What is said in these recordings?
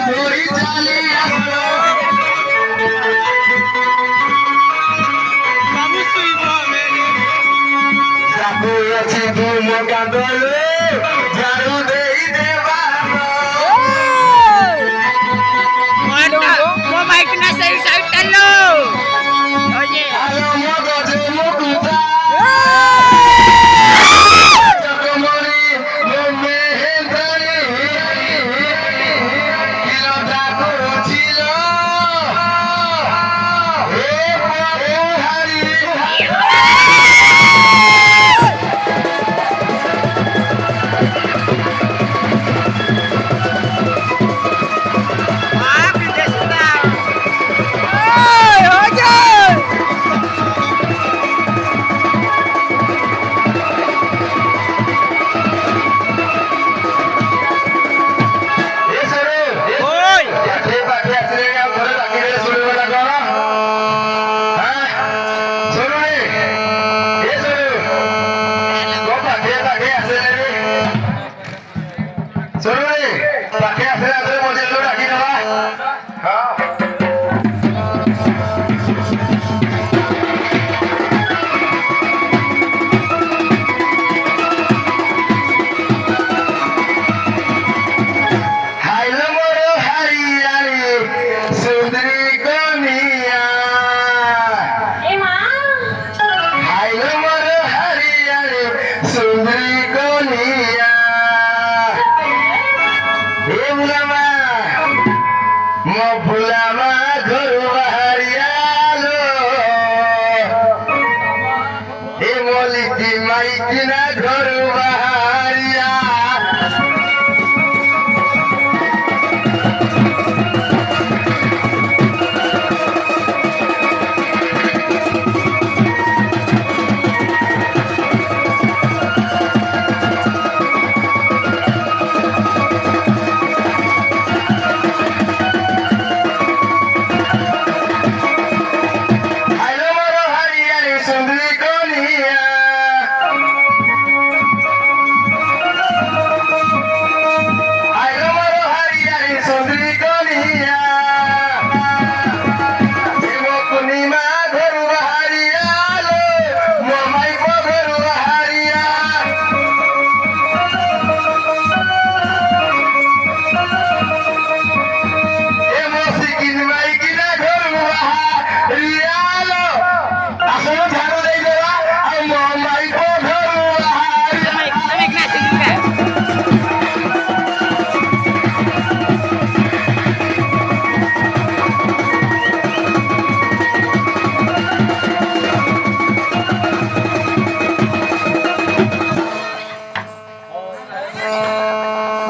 ধরি চালি আসলো যাবো আছে তুম কাঁদলে ঝাড়ু দেই দেবানো Mau main kena saya lo. Oye. আলো মগজে মুকুতা চকমরি মনে হেন্দারি কিরটা করছিল হে হারি Ah, pindah sudah. Hey, oye. Oi. ভুলামা ঘর বাহারিয়ালো এ মলিকি মাইকি না ঘর বাহারিয়া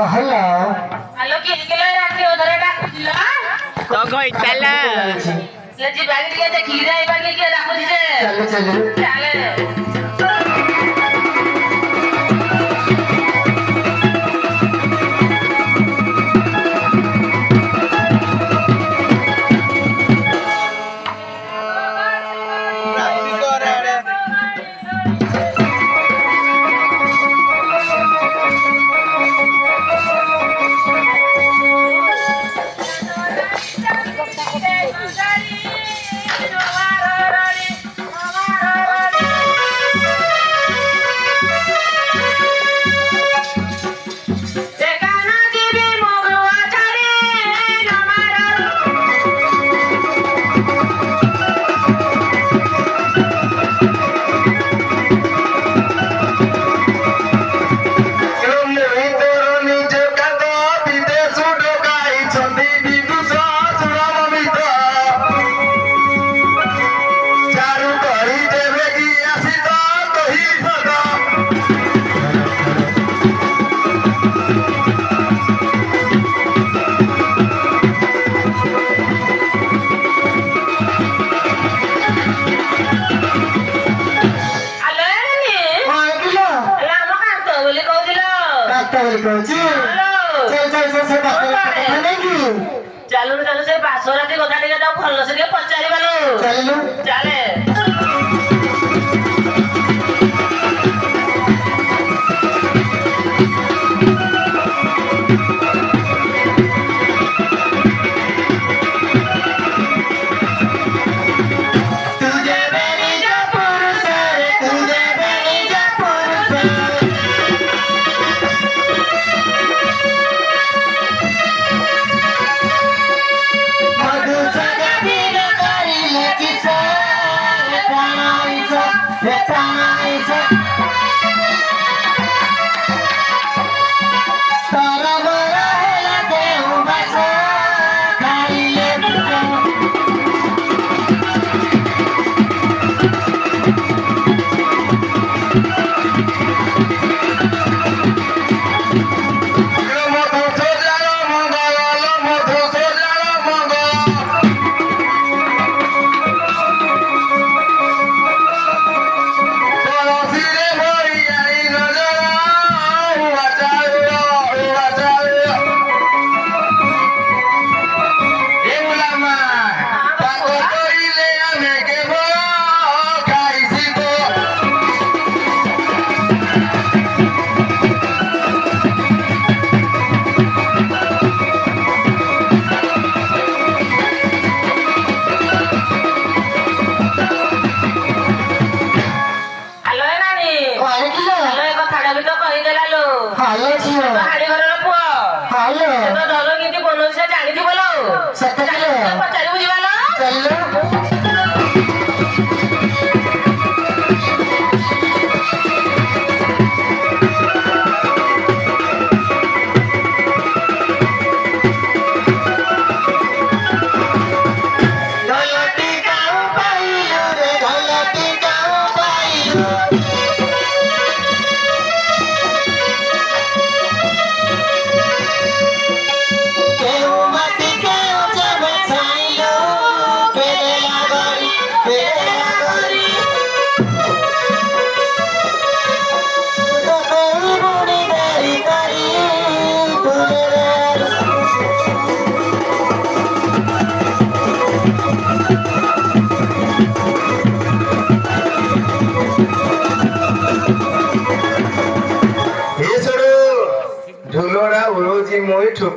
Halo, kira-kira rapi udah ada kucila? Togoy chala. Lagi bagi dia ada kira, bagi dia ada kucila. Chale. ଚାଲୁ ଚାଲୁ ସେ ବାସରାତି କଥା ଟିକେ ତାକୁ ଭଲସେ ଟିକେ ପଚାରିବା ଲୋ ଚାଲେ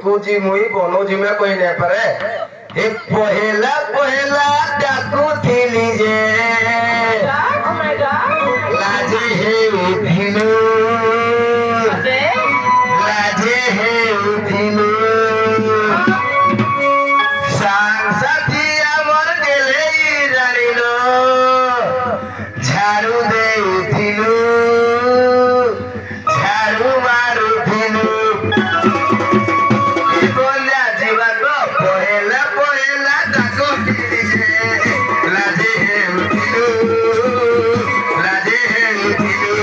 तुकु जी मुई बनो जी में कोई नहीं परे हे पहला पहला डाकू three J Oh my God. लाजे हे उठिनु अबे, लाजे हे उठिनु सांग साथी अमर गेले जानिलो झाड़ू दे उठिनु झाड़ू मार उठिनु बोल्या जीवा तो पहला पहला डाको थीली जे लाजे हे उठिनु लाजे हे उठिनु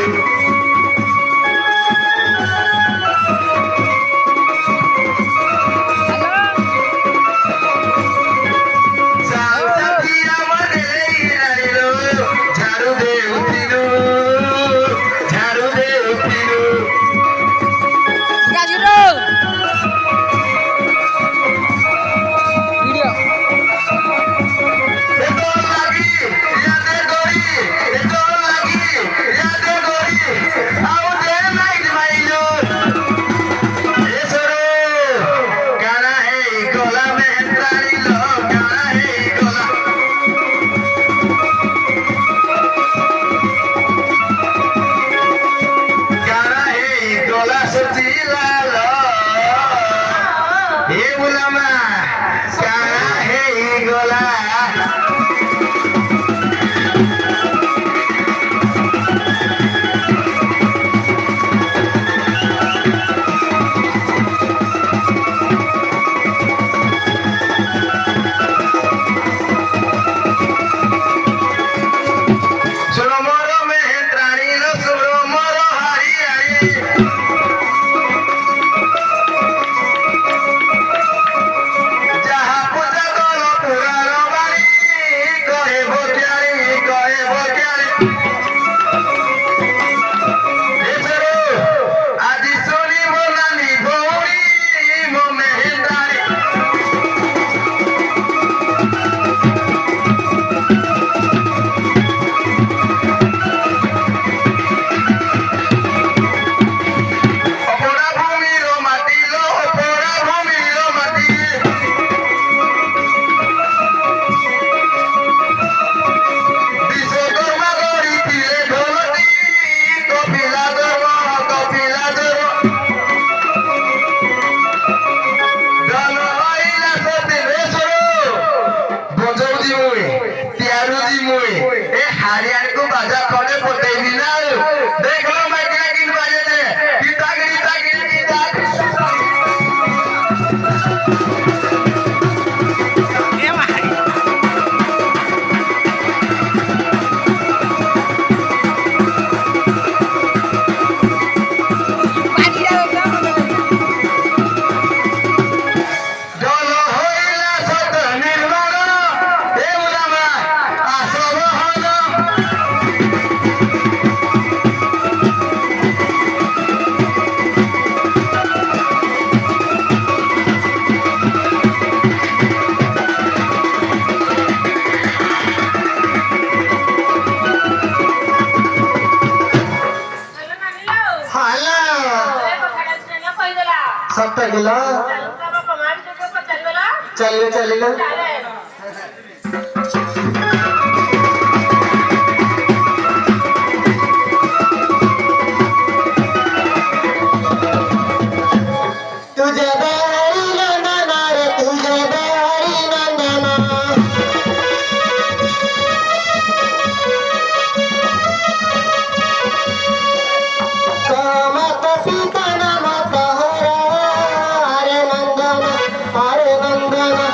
सप्त किलो चलिए चलिए तुझे बारी नंदना रे तुझे बारी नंदना कामत पिता नम कहरा हरे नंदना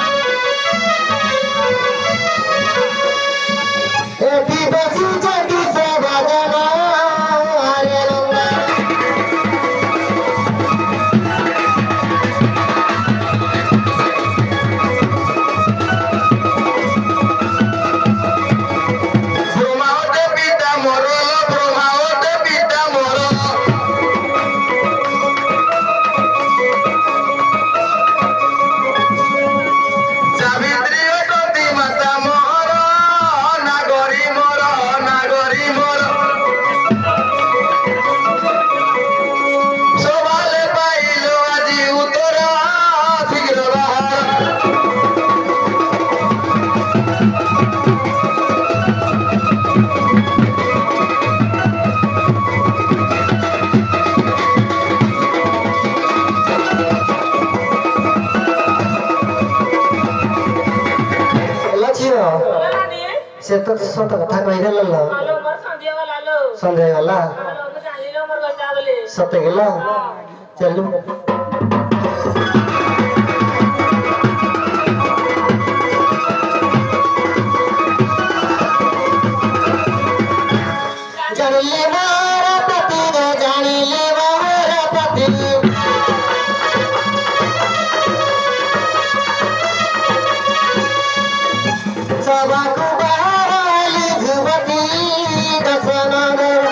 ସେ ତ ସତ କଥା କହିଦେଲ ସନ୍ଦେହ ଗଲା ସତେ ଗଲା ଚାଲୁ ଜାଣିଲେ ମୋର ପତି ଜାଣିଲେ ମୋର ପତି ସବାକୁ ବାହାରଲି ଯୁବତୀ ଦଶନଗର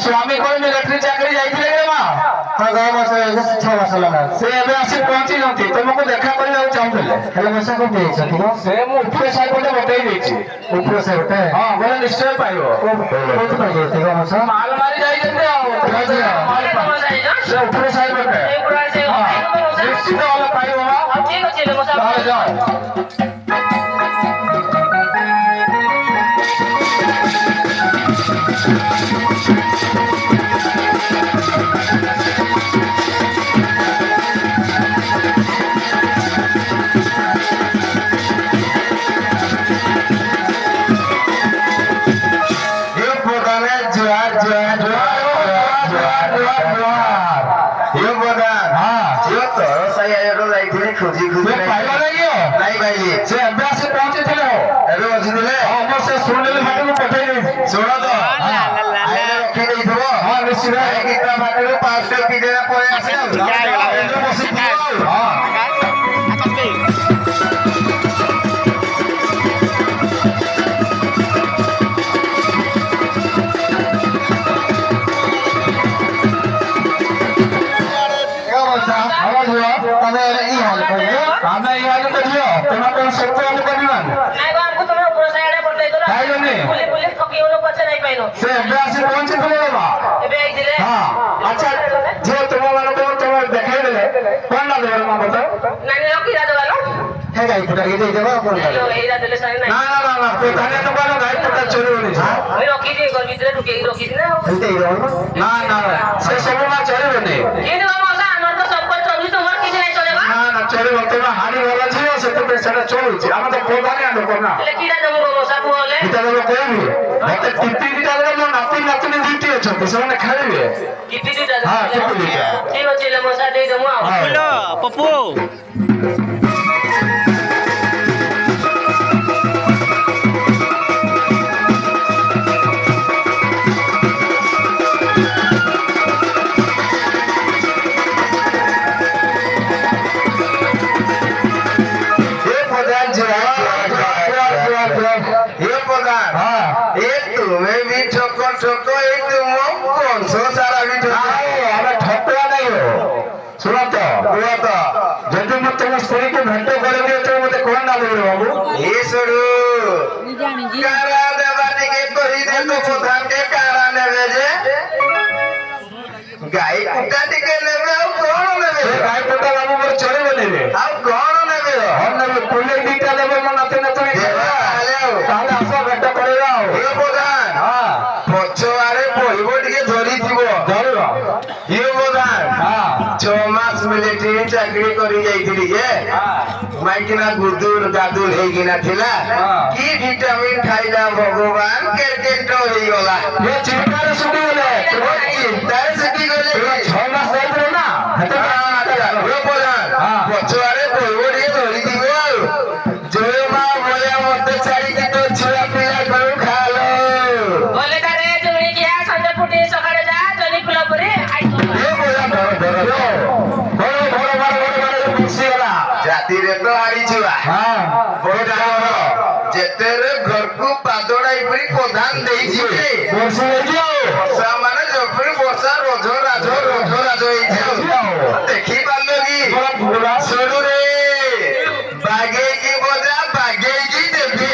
स्वामी को मिलिट्री चाकरी जाइथिले रे मा हां गाय मास 6 मास लगा से एबे आसी पहुंची नथि तुमको देखा करले चाहुले हेलो मास को दे छ ठीक से मु ऊपर साइड को बतई देछि ऊपर से होता है हां बोले निश्चय पाइबो बहुत पाइबो ठीक मास माल मारी जाई जते माल कम जाई ना से ऊपर साइड में ए पूरा से निश्चित वाला पाइबो अब ठीक अछि ले मोसा चल जाओ खोजी खोजी पाइबा नहीं पाइली से अभ्यास पहुंचे थे एबे बसी दिले हम से सुनले भाटे को पठै नहीं छोड़ा तो आइले रखी नहीं थो हां निश्चित है कि ता भाटे को 5 के पीछे पड़े आसे बसी हां से अभ्यास पहुंचे थे बाबा अच्छा जो तुम वाला को तुम देखाई देले कोन ना देले मां बताओ नानी लोग किरा देवालो है गाय पुटा के दे देबा कोन लो एरा देले सारे ना ना ना ना तो थाने तो वाला गाय पुटा चोरी होनी मैं रोकी दी घर भीतर ढुके रोकी दी ना अंते ही ना ना से सब ना चोरी होनी ये तो मौसा अनर तो सब पर 24 नंबर किछ नहीं चलेगा ना ना चोरी होते ना हानि वाला छियो से तो सेटा चोरी छी हम तो कोदानी आलो कोना ले किरा देबो मौसा बोले इता देबो कोई भी मते टिप्पी दिटा देबो मो नाती नाती ड्यूटी अछि ସେମାନେ ଖାଇବେ किती दी दादा हां किती दिटा ठीक अछि ले मौसा दे देमु हेलो पप्पू तुम्हें भी ठोको ठोको एक तुम कौन सो सारा भी ठोको हमें ठोकवा नहीं हो सुनो तो जब मैं तुम स्त्री को घंटों करेंगे तो मुझे कौन ना बोले बाबू ये सुनो कारा देवानी के तो ही दे तो प्रधान के कारा ने भेजे गाय कुत्ता टिके लेवे और कौन लेवे गाय कुत्ता बाबू पर चढ़े लेवे अब कौन लेवे हम ने कुले दीटा लेवे मन नते नते ताले आसा घंटा करेगा ये प्रधान हां पछवारे पइबो टिके धरी दिबो धरबा ये ଧରି ଯାଇଥିଲି ଯେ ମାଇକିନା ଗୁଦୁର ଗାଦୁଲ ହେଇକିନା ଥିଲା କି ଭିଟାମିନ ଖାଇଲା ଭଗବାନ କେରକେଟ ହେଇଗଲା ଚିନ୍ତାରେ ଶୁଖିଗଲେ ଚିନ୍ତାରେ ଶୁଖିଗଲେ 6 ମାସ ଯାଇଥିଲେ ନା ପଛୁଆରେ କହିବ ଟିକେ ଧରିଥିବ ଆଉ ଜୟ ମା ଭଳିଆ ମତେ ଛାଡ଼ିକି ତ ଛୁଆ ପିଲା କରୁ ଖାଲ ବୋଲେ ତାରେ ଜୁଣି କିଆ ସନ୍ଧ୍ୟା ଫୁଟି ସକାଳେ ଯା ଜନି ଫୁଲ ପରେ ଜାତିରେ ତ ହାରି ଛୁଆ ଯେତେବେଳେ ଘରକୁ ପାଦଡାଇ କରି ପ୍ରଧାନ ଦେଇଯିବେ ବର୍ଷା ମାନେ ଯେପରି ବର୍ଷା ରଜ ରାଜ ହେଇଛି ଦେଖି ପାରିଲ କି ଶୁଣୁରେ ବାଗେଇକି ବଜା ବାଗେଇକି ଦେବି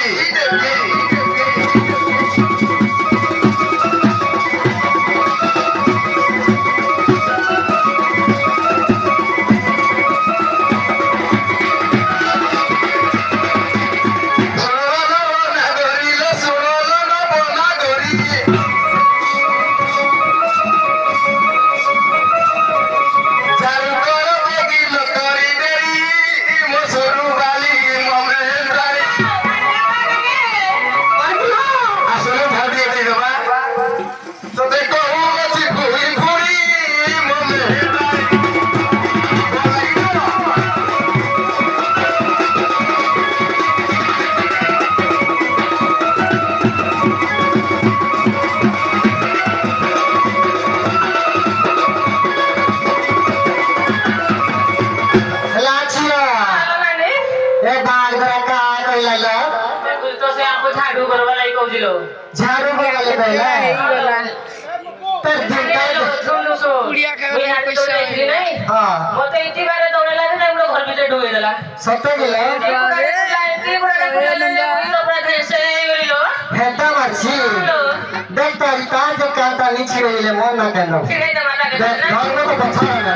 झाड़ू बगल सत्य हेता मारছি देख तारी तार जो कांता नीचे गईले मन ना केनो घर में तो बचा ना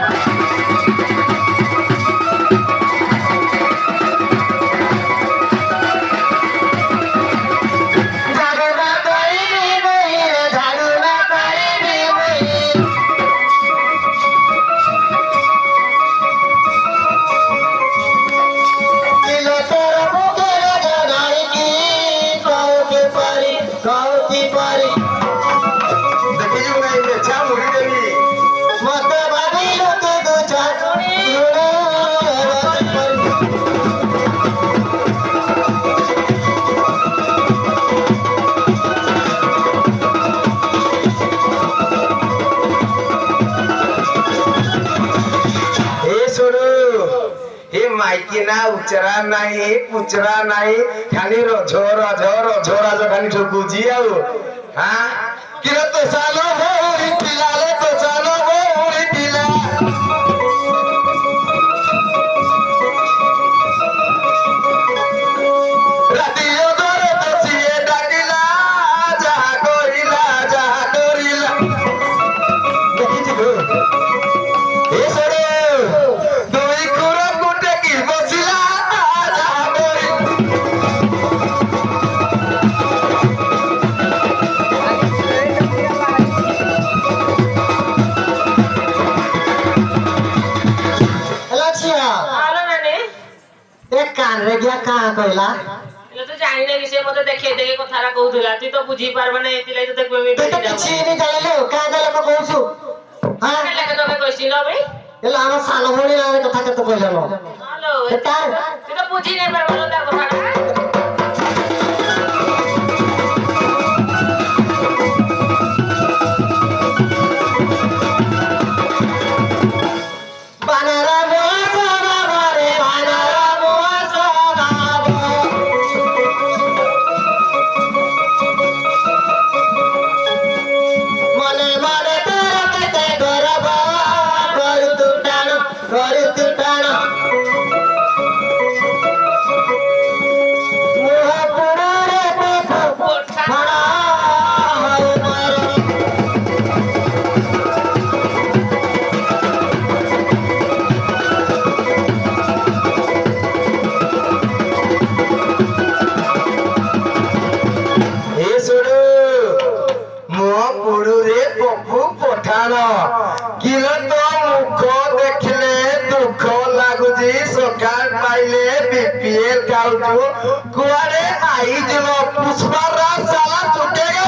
माइकिना उचरा नहीं पुचरा नहीं खाली रझो खाली ठोकुची आउ हां किलो तो सालो भौरी पिलाले तो सालो भौरी पिला रातियो दरे बसिए डाकिला जहा करिला देखि छी ए सरे दुई खुरा गुटे की बसिला जहा करी कान रे गया कहाँ कहला तो जानी ना किसी मते देखे देखे कथारा कहउथला ती तो बुझी पारबा ना एतिलाई तो देखबे मी तो किछि नहीं जानिलो का गला को कहउछु हां लगे तो मैं कहछि न भाई एला हम सानो भणी ना कथा कत कहलो हेलो तार ती तो बुझी नहीं पारबा तार कथारा আইলে বিপিএল কাউজু কুয়ারে আই দিল পুষ্পার রাত সালা ছুটে গেল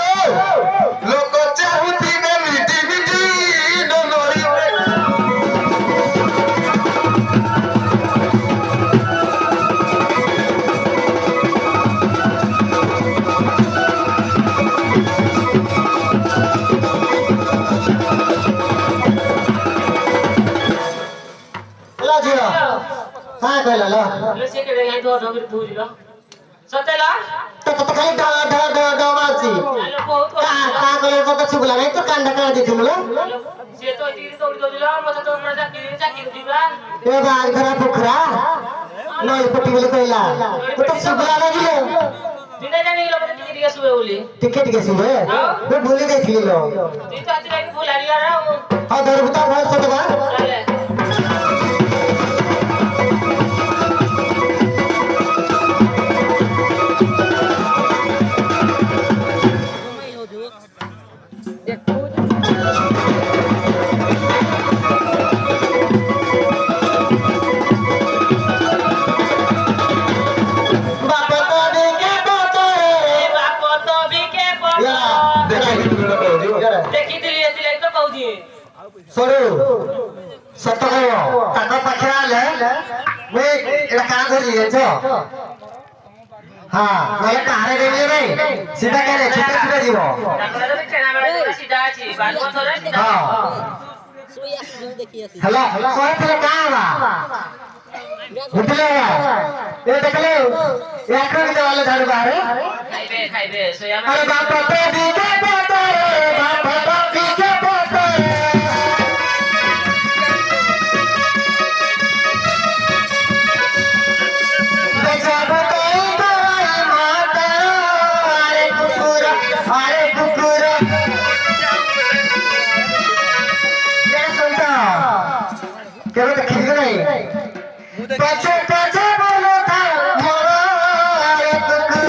लोग चाहती में मीठी मीठी डोलोरी ला जियो हाँ कहला लो लसे के यहाँ तो ढोकर धूल लो सतेला तो खाली ड ड ड ड मारছি আলো বহুত का कहले কথা শুনলা নাই তো কান্ডা কান্ডা দিছিলো সে তো দিদি দৌড়ি দৌড়ি লো মতে তো আমরা চাকরি দিবা এ বাঘ ধরা পোখরা নই পটি বলে কইলা তো শুনলা না দিলো দিনে জানি গেল মতে টিকে টিকে শুবে বলি টিকে টিকে শুবে ও ভুলে গেছিল তুই তো আজকে ভুল আরিয়া রাও আর ধরবতা ভয় সদবা চলে বাপ তো দেখে দেখি দিলি এদিলে তো কউজি সরু সত্য কইব তাক পাখে আলে মুই এটা কাঁ ধরি জানছো হ্যাঁ নলে কারে দেবি রে সিধা করে ছুটে ছুটে দিব তারপরে তো চেনা বেড়া সিধা আছে বালু ধরে সিধা হ্যাঁ হ্যালো কই থেকে কাঁ বা বুঝলে এ দেখলে এক করে দেওয়ালে ঝাড়ু বারে খাইবে সোয়া আরে বাপ তো দিকে পড়তে বাপ তো দিকে পড়তে কেন তো খিদে নাই পাছে পাছে বলো থা মোরা আরে কুকুর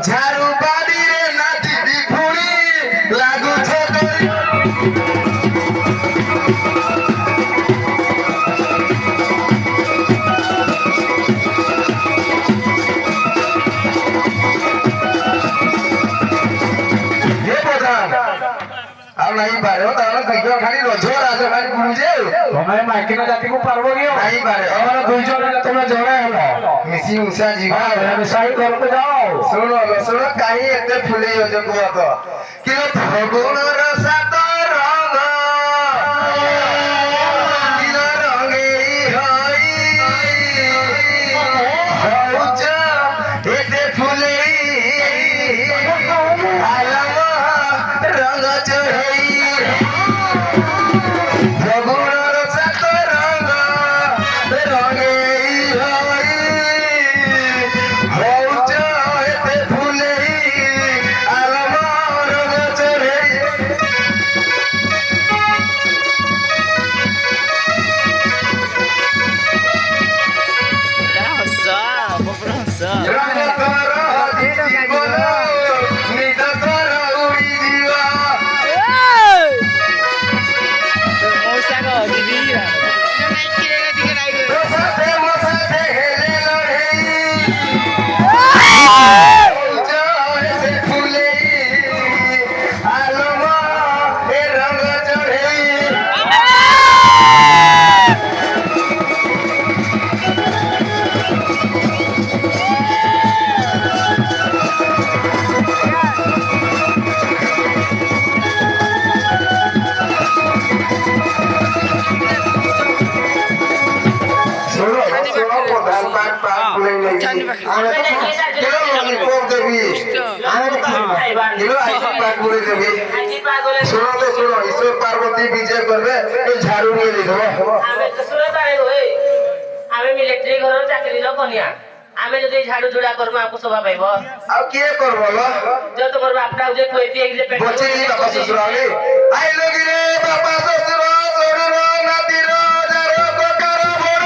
ঝাড়ু বাড়ি রে নাতি দিফুড়ি লাগুছে ଆଉ ନାହିଁ ପାରେ ତାହେଲେ ଦେଖିବ ଖାଲି ରଜ ରାଜ ଖାଲି ବୁଲୁଛେ ତମେ ମାଇକିନା ଜାତିକୁ ପାରବ କି ନାହିଁ ପାରେ ଆମର ଦୁଇ ଜଣ ତମେ ଜଣେ ହେଲ ମିଶି ମୁଶା ଯିବା ମିଶାଇ ଘରକୁ ଯାଅ ଶୁଣ ଶୁଣ କାହିଁ ଏତେ ଫୁଲେଇ ଅଛ କୁହ ତ କିନ୍ତୁ ଫଗୁଣର ସାତ ରଙ୍ଗ କିଲ ରଙ୍ଗେଇ ହଇ ହଉଛ ଏତେ ଫୁଲେଇ ଆଲମ ରଙ୍ଗ ଚଢ଼େଇ ଫଗୁଣର ସାତ ରଙ୍ଗ ରଙ୍ଗେଇ ହଇ ହଉଛ ଏତେ ଫୁଲେଇ ଆଲମ ରଙ୍ଗ ଚଢ଼େଇ ଆମେ ତ কিলো ললিপপ দেবি ଆମେ ତ কিলো আইসক্রিম পাক করে দেবি শুনো তো শুনো ঈশ্বর পার্বতী বিজয় করবে এই ঝাড়ু নিয়ে লিখবো আমি মিলিটারি ঘর চাকরি কনিয়া আমি যদি ঝাড়ু ঝুড়া করবো আমাকে শোভা পাইব আর কি করব বলো যত করবো আপনার যে কই দিয়ে বলছি নি বাবা শ্বশুর আলি আই লগি রে বাবা শ্বশুর শরীর নাতির যারো ককার বড়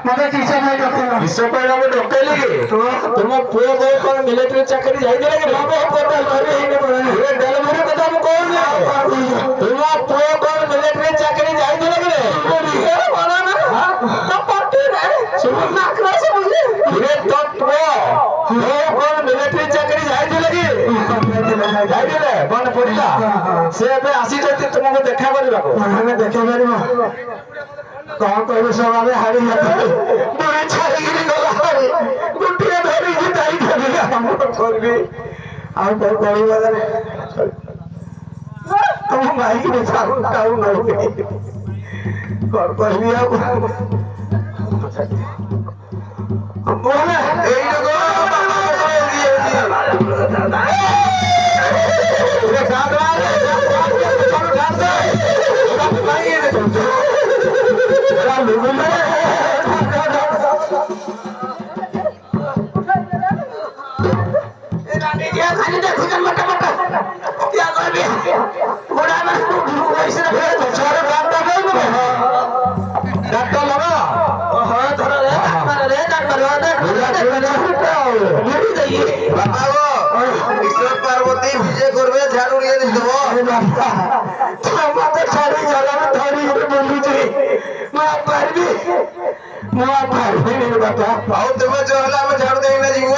ମତେ କିସ ପାଇଁ ଡକେଇଲ? ବିଷ ପାଇଁ ଆମେ ଡକେଇଲି କି ତୁମ ପୁଅ ବୋଉ କଣ ମିଲିଟାରୀ ଚାକିରି ଯାଇଥିଲେ କି ଡେଲିଭରି କଥା ମୁଁ କହୁନି ତୁମ ପୁଅ କଣ ମିଲିଟାରୀ ଚାକିରି ଯାଇଥିଲେ କି ତୋ ପୁଅ କଣ ମିଲିଟାରୀ ଚାକିରି ଯାଇଥିଲେ କି ଯାଇଥିଲେ ମନେ ପଡିଲା ସେ ଏବେ ଆସିଛନ୍ତି ତୁମକୁ ଦେଖା କରିବାକୁ ଆମେ ଦେଖେଇ ପାରିବ କଣ କହିବୁ ସବୁ ଆମେ ହାରି ବୁଢୀ ଛାଡିକିରି ଗଲା ଗୋଟିଏ ଧରିକି ଯାଇଥିଲି ଆମର କରିବି ଆଉ କଣ କହିବ ତମ ମାଇକି ଛାଡୁ କାଉ ନଉ କଣ କହିବି ଆଉ পার্বতী ভিজে করবে ঝাড়ু নিয়ে দেব মতো ছাড়ি গেল ধরি বলুছি পারবি পারবি বাপা ଆଉ ତୁମେ ଯୋଉ ହେଲେ ଆମେ ଝାଡୁ ଦେଇକିନା ଯିବୁ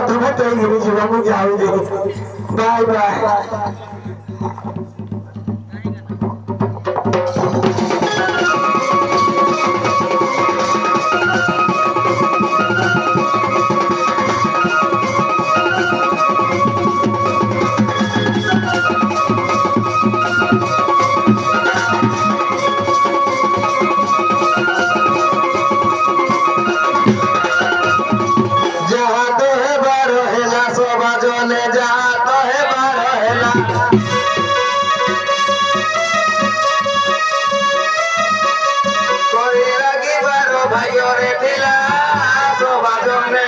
ତୁମେ ତ ଯିବା ମୁଁ ଯାଉଛି ବାଏ ବାଏ ভাইরে ଥିଲା সবাজনে